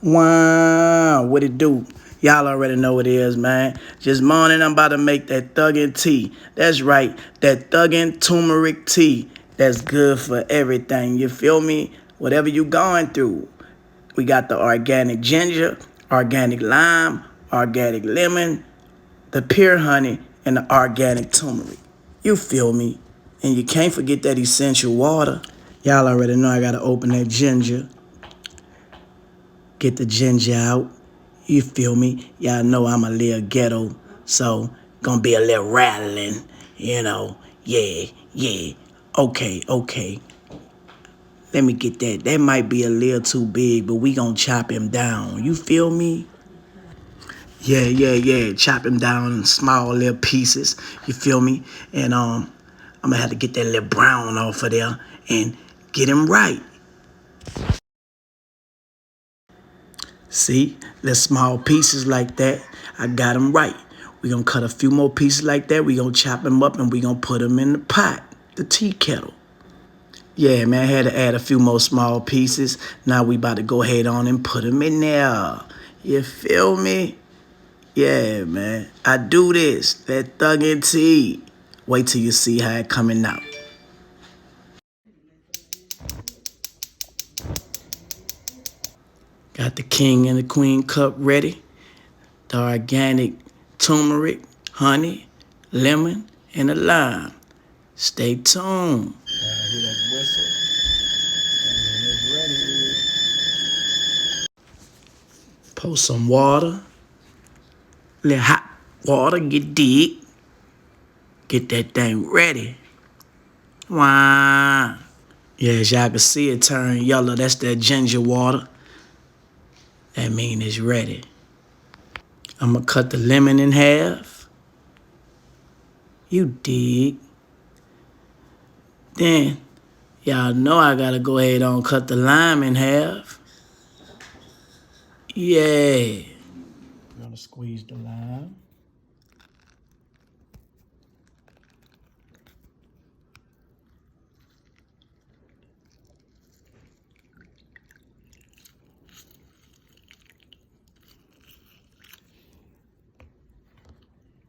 Wow, what it do? Y'all already know what it is, man. Just morning, I'm about to make that Thuggin tea. That's right, that Thuggin turmeric tea. That's good for everything. You feel me? Whatever you going through. We got the organic ginger, organic lime, organic lemon, the pure honey, and the organic turmeric. You feel me? And you can't forget that essential water. Y'all already know I gotta open that ginger. Get the ginger out. You feel me? Y'all know I'm a little ghetto, so gonna be a little rattling, you know. Yeah, yeah. Okay, okay. Let me get that. That might be a little too big, but we gonna chop him down. You feel me? Yeah, yeah, yeah. Chop him down in small little pieces. You feel me? And I'm gonna have to get that little brown off of there and get him right. See, little small pieces like that, I got them right. We gonna cut a few more pieces like that. We gonna chop them up and we gonna put them in the pot, the tea kettle. Yeah, man, I had to add a few more small pieces. Now we about to go ahead on and put them in there. You feel me? Yeah, man. I do this, that thuggin' tea. Wait till you see how it coming out. Got the king and the queen cup ready. The organic turmeric, honey, lemon, and a lime. Stay tuned. Hear that whistle? Pour some water. Let hot water get deep. Get that thing ready. Wow. Yeah, as y'all can see, it turn yellow. That's that ginger water. That mean it's ready. I'm gonna cut the lemon in half. You dig. Then, y'all know I gotta go ahead and cut the lime in half. Yeah. I'm gonna squeeze the lime.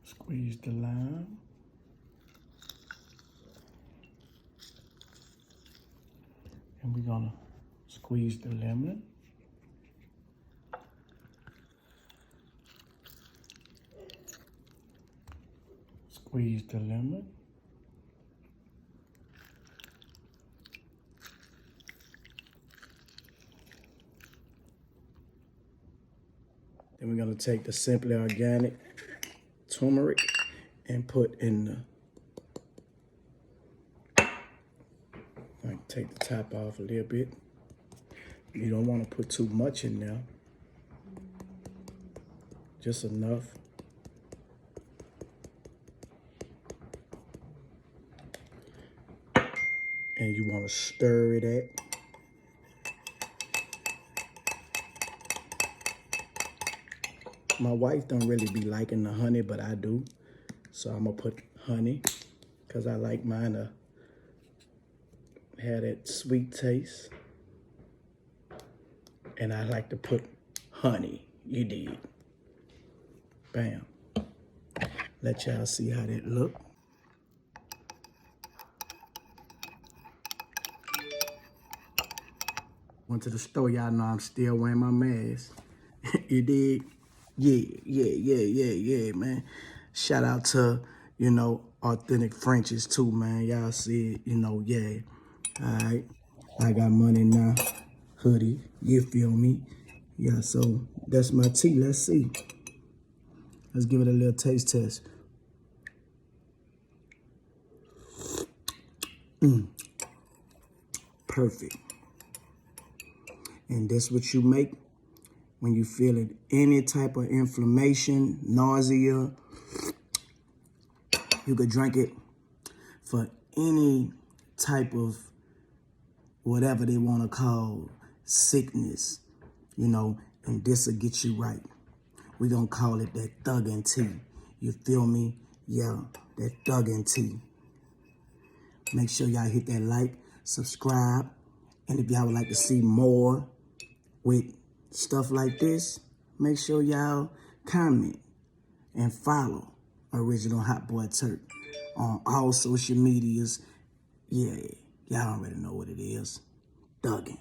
Squeeze the lime. And we're gonna squeeze the lemon. Squeeze the lemon. Then we're gonna take the Simply Organic turmeric and put in the, like take the top off a little bit. You don't wanna put too much in there. Just enough. And you wanna stir it at. My wife don't really be liking the honey, but I do. So I'm gonna put honey, cause I like mine to have that sweet taste. And I like to put honey, you did. Bam. Let y'all see how that look. Went to the store, y'all know I'm still wearing my mask. You dig? Yeah, yeah, yeah, yeah, yeah, man. Shout out to, you know, Authentic Frenches too, man. Y'all see it, you know, yeah. All right. I got money now. Hoodie, you feel me? Yeah, so that's my tea. Let's see. Let's give it a little taste test. Perfect. And that's what you make when you feeling any type of inflammation, nausea. You could drink it for any type of whatever they want to call sickness, you know, and this will get you right. We're going to call it that Thuggin tea. You feel me? Yeah, that Thuggin tea. Make sure y'all hit that like, subscribe, and if y'all would like to see more with stuff like this, make sure y'all comment and follow Original Hot Boy Turk on all social medias. Yeah, y'all already know what it is. Thuggin.